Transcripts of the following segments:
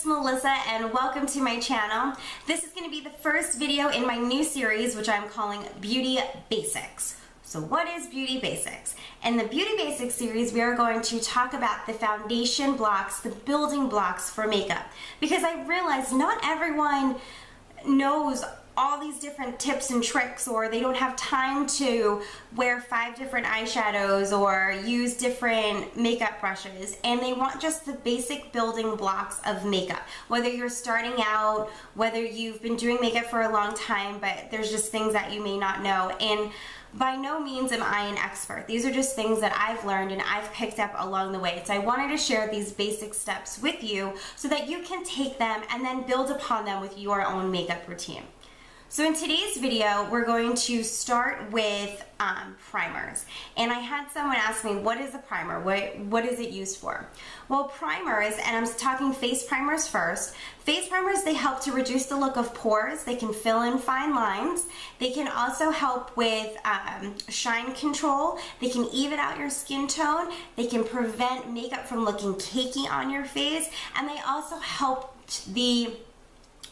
Melissa and welcome to my channel. This is going to be the first video in my new series which I'm calling Beauty Basics. So what is Beauty Basics? In the Beauty Basics series we are going to talk about the foundation blocks, the building blocks for makeup. Because I realize not everyone knows all these different tips and tricks, or they don't have time to wear 5 different eyeshadows or use different makeup brushes, and they want just the basic building blocks of makeup. Whether you're starting out, whether you've been doing makeup for a long time, but there's just things that you may not know. And by no means am I an expert. These are just things that I've learned and I've picked up along the way. So I wanted to share these basic steps with you so that you can take them and then build upon them with your own makeup routine. So in today's video, we're going to start with primers. And I had someone ask me, what is a primer? What is it used for? Well, primers, and I'm talking face primers first. Face primers, they help to reduce the look of pores. They can fill in fine lines. They can also help with shine control. They can even out your skin tone. They can prevent makeup from looking cakey on your face. And they also help the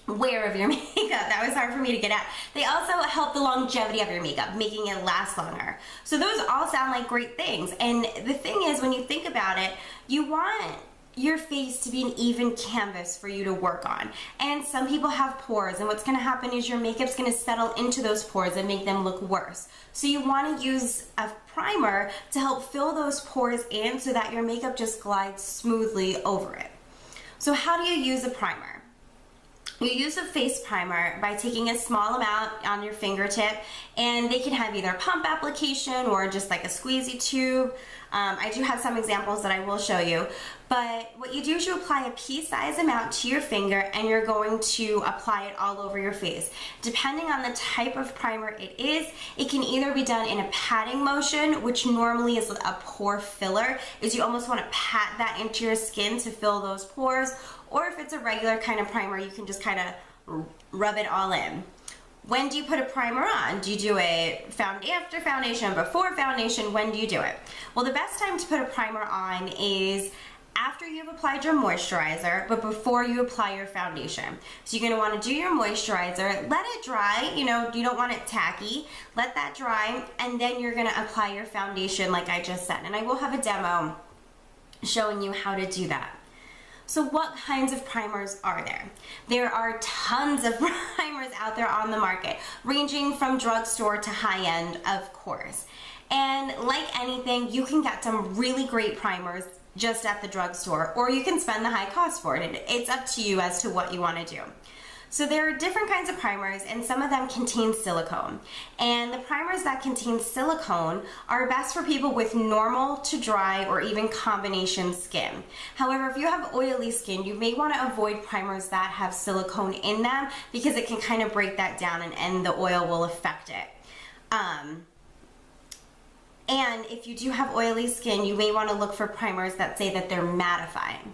wear of your makeup. That was hard for me to get out. They also help the longevity of your makeup, making it last longer. So those all sound like great things. And the thing is, when you think about it, you want your face to be an even canvas for you to work on. And some people have pores, and what's going to happen is your makeup's going to settle into those pores and make them look worse. So you want to use a primer to help fill those pores in so that your makeup just glides smoothly over it. So how do you use a primer? You use a face primer by taking a small amount on your fingertip, and they can have either a pump application or just like a squeezy tube. I do have some examples that I will show you, but what you do is you apply a pea-sized amount to your finger and you're going to apply it all over your face. Depending on the type of primer it is, it can either be done in a patting motion, which normally is a pore filler, is you almost want to pat that into your skin to fill those pores, or if it's a regular kind of primer, you can just kind of rub it all in. When do you put a primer on? Do you do it after foundation, before foundation? When do you do it? Well, the best time to put a primer on is after you've applied your moisturizer, but before you apply your foundation. So you're gonna wanna do your moisturizer, let it dry, you don't want it tacky, let that dry, and then you're gonna apply your foundation like I just said. And I will have a demo showing you how to do that. So what kinds of primers are there? There are tons of primers out there on the market, ranging from drugstore to high-end, of course. And like anything, you can get some really great primers just at the drugstore, or you can spend the high cost for it. It's up to you as to what you want to do. So there are different kinds of primers, and some of them contain silicone. And the primers that contain silicone are best for people with normal to dry or even combination skin. However, if you have oily skin, you may want to avoid primers that have silicone in them because it can kind of break that down and the oil will affect it. And if you do have oily skin, you may want to look for primers that say that they're mattifying.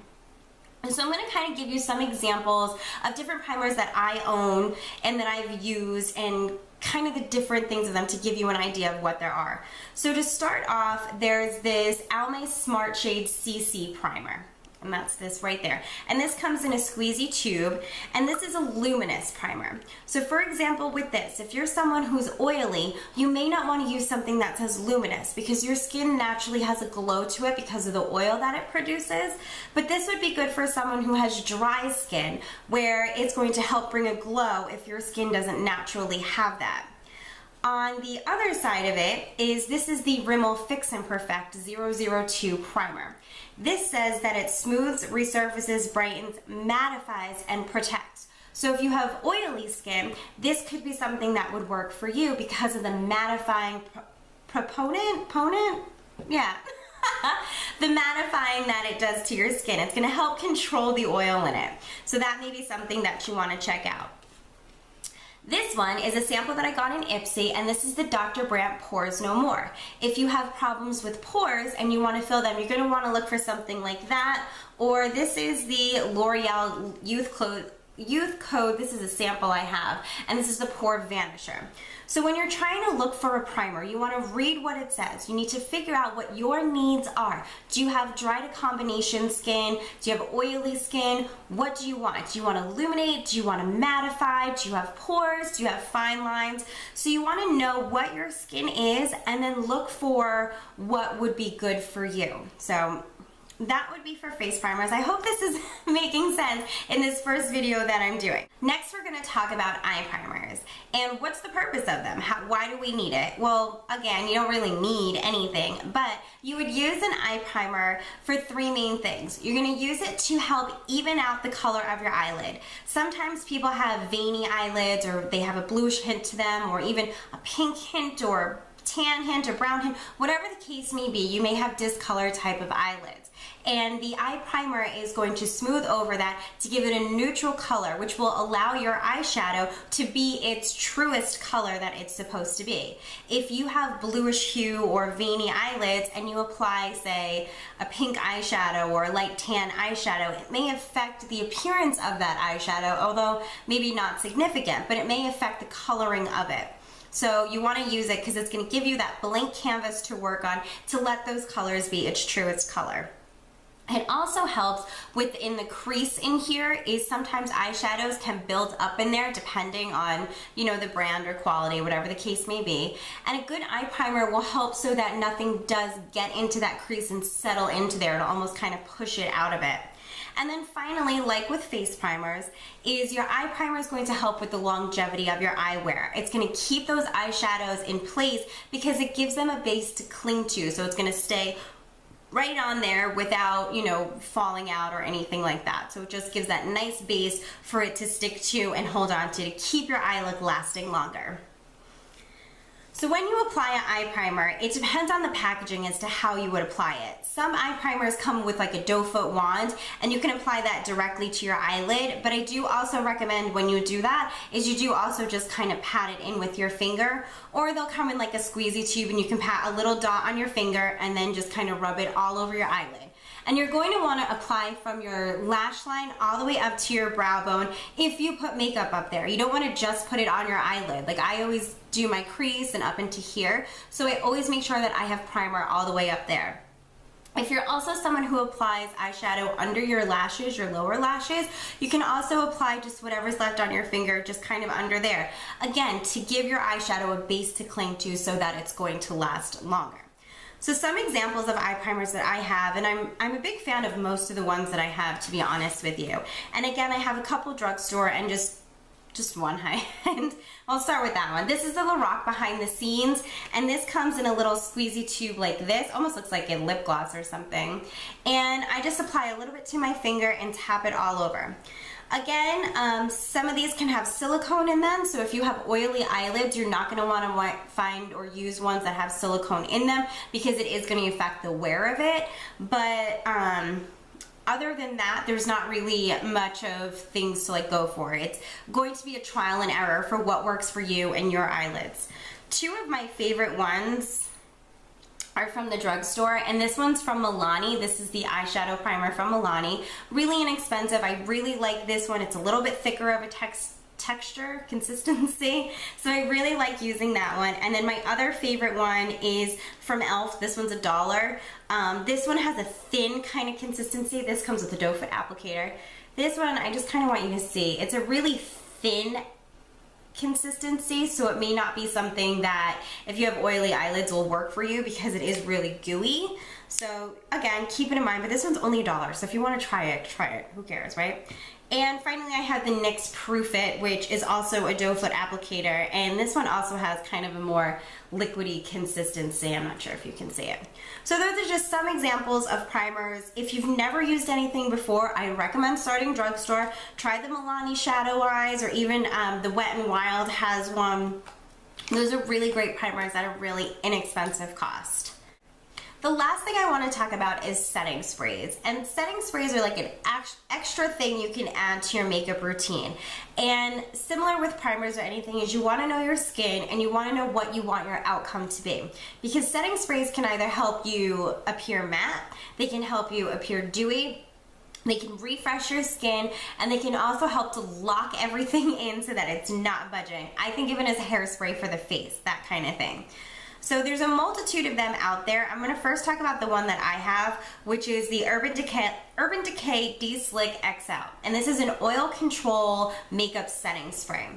And so I'm going to kind of give you some examples of different primers that I own and that I've used, and kind of the different things of them to give you an idea of what there are. So to start off, there's this Almay Smart Shade CC primer. And that's this right there. And this comes in a squeezy tube, and this is a luminous primer. So for example with this, if you're someone who's oily, you may not want to use something that says luminous because your skin naturally has a glow to it because of the oil that it produces. But this would be good for someone who has dry skin, where it's going to help bring a glow if your skin doesn't naturally have that. On the other side of it is, this is the Rimmel Fix and Perfect 002 primer. This says that it smooths, resurfaces, brightens, mattifies, and protects. So if you have oily skin, this could be something that would work for you because of the mattifying Yeah. The mattifying that it does to your skin. It's going to help control the oil in it. So that may be something that you want to check out. This one is a sample that I got in Ipsy, and this is the Dr. Brandt Pores No More. If you have problems with pores and you want to fill them, you're going to want to look for something like that. Or this is the L'Oreal Youth Code. This is a sample I have, and this is the Pore Vanisher. So when you're trying to look for a primer, you want to read what it says. You need to figure out what your needs are. Do you have dry to combination skin? Do you have oily skin? What do you want? Do you want to illuminate? Do you want to mattify? Do you have pores? Do you have fine lines? So you want to know what your skin is and then look for what would be good for you. So that would be for face primers. I hope this is making sense in this first video that I'm doing. Next, we're going to talk about eye primers and what's the purpose of them? Why do we need it? Well, again, you don't really need anything, but you would use an eye primer for three main things. You're going to use it to help even out the color of your eyelid. Sometimes people have veiny eyelids, or they have a bluish hint to them, or even a pink hint or tan hint or brown hint. Whatever the case may be, you may have discolored type of eyelids. And the eye primer is going to smooth over that to give it a neutral color, which will allow your eyeshadow to be its truest color that it's supposed to be. If you have bluish hue or veiny eyelids and you apply, say, a pink eyeshadow or a light tan eyeshadow, it may affect the appearance of that eyeshadow, although maybe not significant, but it may affect the coloring of it. So you want to use it because it's going to give you that blank canvas to work on to let those colors be its truest color. It also helps within the crease in here is sometimes eyeshadows can build up in there depending on, you know, the brand or quality, whatever the case may be. And a good eye primer will help so that nothing does get into that crease and settle into there and almost kind of push it out of it. And then finally, like with face primers, is your eye primer is going to help with the longevity of your eyewear. It's going to keep those eyeshadows in place because it gives them a base to cling to. So it's going to stay right on there without, you know, falling out or anything like that. So it just gives that nice base for it to stick to and hold on to keep your eye look lasting longer. So when you apply an eye primer, it depends on the packaging as to how you would apply it. Some eye primers come with like a doe foot wand and you can apply that directly to your eyelid, but I do also recommend when you do that is you do also just kind of pat it in with your finger, or they'll come in like a squeezy tube and you can pat a little dot on your finger and then just kind of rub it all over your eyelid. And you're going to want to apply from your lash line all the way up to your brow bone if you put makeup up there. You don't want to just put it on your eyelid. Like I always do my crease and up into here, so I always make sure that I have primer all the way up there. If you're also someone who applies eyeshadow under your lashes, your lower lashes, you can also apply just whatever's left on your finger, just kind of under there. Again, to give your eyeshadow a base to cling to so that it's going to last longer. So some examples of eye primers that I have, and I'm a big fan of most of the ones that I have, to be honest with you. And again, I have a couple drugstore and just one high-end. I'll start with that one. This is the Lorac Behind the Scenes, and this comes in a little squeezy tube like this. Almost looks like a lip gloss or something. And I just apply a little bit to my finger and tap it all over. Again, some of these can have silicone in them, so if you have oily eyelids, you're not going to want to find or use ones that have silicone in them because it is going to affect the wear of it. But other than that, there's not really much of things to like go for. It's going to be a trial and error for what works for you and your eyelids. Two of my favorite ones are from the drugstore, and this one's from Milani. This is the eyeshadow primer from Milani. Really inexpensive. I really like this one. It's a little bit thicker of a texture, consistency, so I really like using that one. And then my other favorite one is from e.l.f. This one's $1. This one has a thin kind of consistency. This comes with a doe foot applicator. This one I just kind of want you to see. It's a really thin consistency, so it may not be something that if you have oily eyelids will work for you because it is really gooey. So again, keep it in mind, but this one's only $1, so if you want to try it, who cares, right? And finally, I have the NYX Proof It, which is also a doe foot applicator, and this one also has kind of a more liquidy consistency. I'm not sure if you can see it. So those are just some examples of primers. If you've never used anything before, I recommend starting drugstore. Try the Milani Shadow Eyes, or even the Wet n Wild has one. Those are really great primers at a really inexpensive cost. The last thing I want to talk about is setting sprays. And setting sprays are like an extra thing you can add to your makeup routine. And similar with primers or anything is you want to know your skin and you want to know what you want your outcome to be. Because setting sprays can either help you appear matte, they can help you appear dewy, They can refresh your skin, and they can also help to lock everything in so that it's not budging. I think of it as a hairspray for the face, that kind of thing. So there's a multitude of them out there. I'm gonna first talk about the one that I have, which is the Urban Decay De-Slick XL. And this is an oil control makeup setting spray.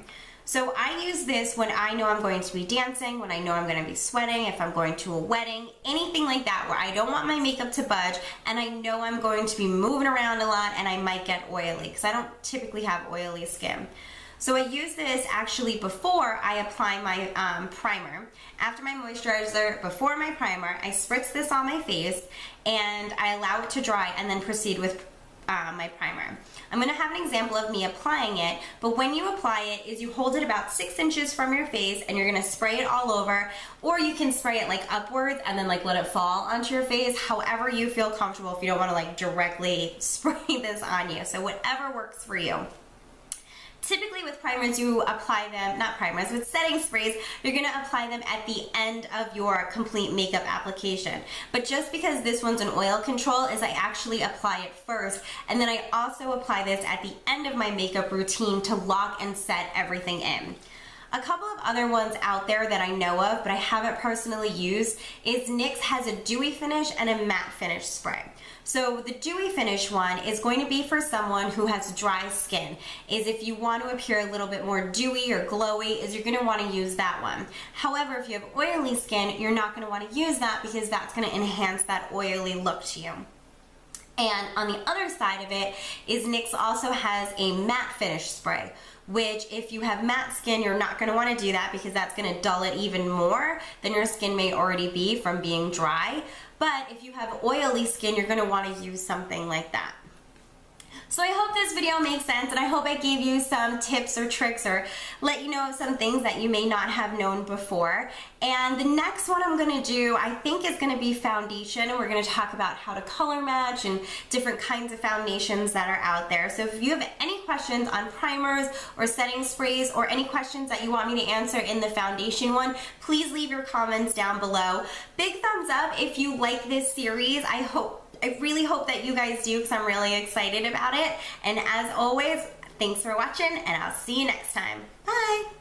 So I use this when I know I'm going to be dancing, when I know I'm going to be sweating, if I'm going to a wedding, anything like that where I don't want my makeup to budge and I know I'm going to be moving around a lot and I might get oily because I don't typically have oily skin. So I use this actually before I apply my primer. After my moisturizer, before my primer, I spritz this on my face and I allow it to dry and then proceed with my primer. I'm going to have an example of me applying it, but when you apply it is you hold it about 6 inches from your face and you're going to spray it all over, or you can spray it like upwards and then like let it fall onto your face, however you feel comfortable if you don't want to like directly spray this on you. So whatever works for you. Typically with primers, you apply them, not primers, with setting sprays, you're going to apply them at the end of your complete makeup application. But just because this one's an oil control is I actually apply it first, and then I also apply this at the end of my makeup routine to lock and set everything in. A couple of other ones out there that I know of, but I haven't personally used, is NYX has a dewy finish and a matte finish spray. So the dewy finish one is going to be for someone who has dry skin, is if you want to appear a little bit more dewy or glowy, is you're going to want to use that one. However, if you have oily skin, you're not going to want to use that because that's going to enhance that oily look to you. And on the other side of it is NYX also has a matte finish spray, which if you have matte skin, you're not going to want to do that because that's going to dull it even more than your skin may already be from being dry. But if you have oily skin, you're going to want to use something like that. So I hope this video makes sense, and I hope I gave you some tips or tricks or let you know of some things that you may not have known before. And the next one I'm going to do, I think, is going to be foundation, and we're going to talk about how to color match and different kinds of foundations that are out there. So if you have any questions on primers or setting sprays or any questions that you want me to answer in the foundation one, please leave your comments down below. Big thumbs up if you like this series. I really hope that you guys do because I'm really excited about it. And as always, thanks for watching, and I'll see you next time. Bye!